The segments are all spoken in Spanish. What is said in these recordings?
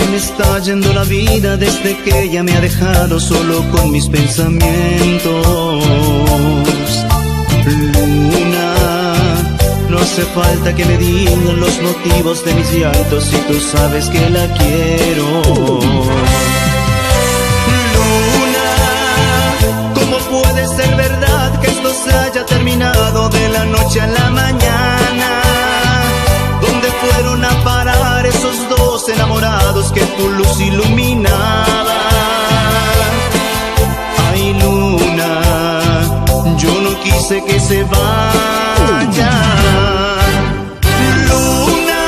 Se me está yendo la vida desde que ella me ha dejado solo con mis pensamientos. Luna, no hace falta que me digan los motivos de mis llantos si tú sabes que la quiero. Luna, ¿cómo puede ser verdad que esto se haya terminado de la noche a la mañana? ¿Dónde fueron a parar esos dos enamorados que tu luz iluminaba? Ay, Luna, yo no quise que se vaya. Luna,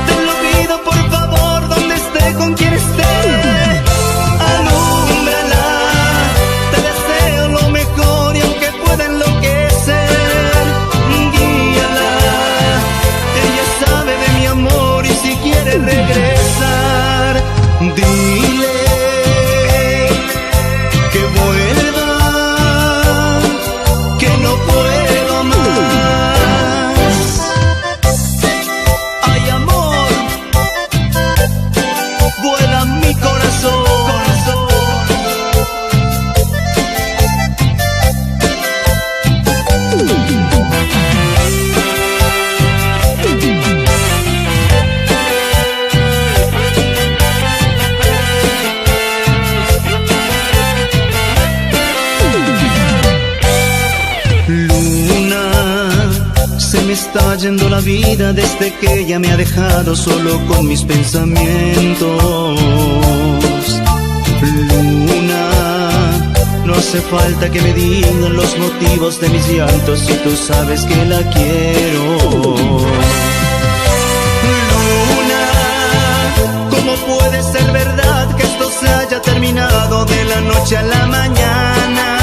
te lo pido por favor, donde esté, con quien esté, alúmbrala. Te deseo lo mejor y aunque pueda enloquecer, guíala. Ella sabe de mi amor y si quiere regresar, dile que vuelva, que no puedo más. Ay, amor, vuela mi corazón. Luna, se me está yendo la vida desde que ella me ha dejado solo con mis pensamientos. Luna, no hace falta que me digan los motivos de mis llantos si tú sabes que la quiero. Luna, ¿cómo puede ser verdad que esto se haya terminado de la noche a la mañana?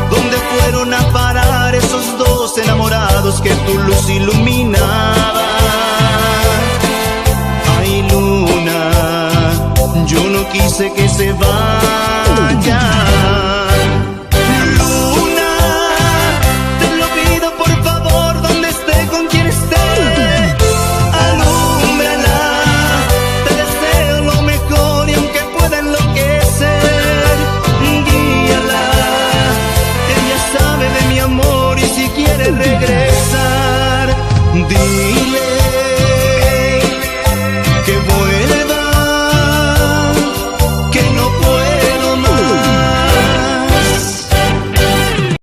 ¿Dónde fueron a parar esos dos enamorados que tu luz iluminaba? Ay, Luna, yo no quise que se vaya.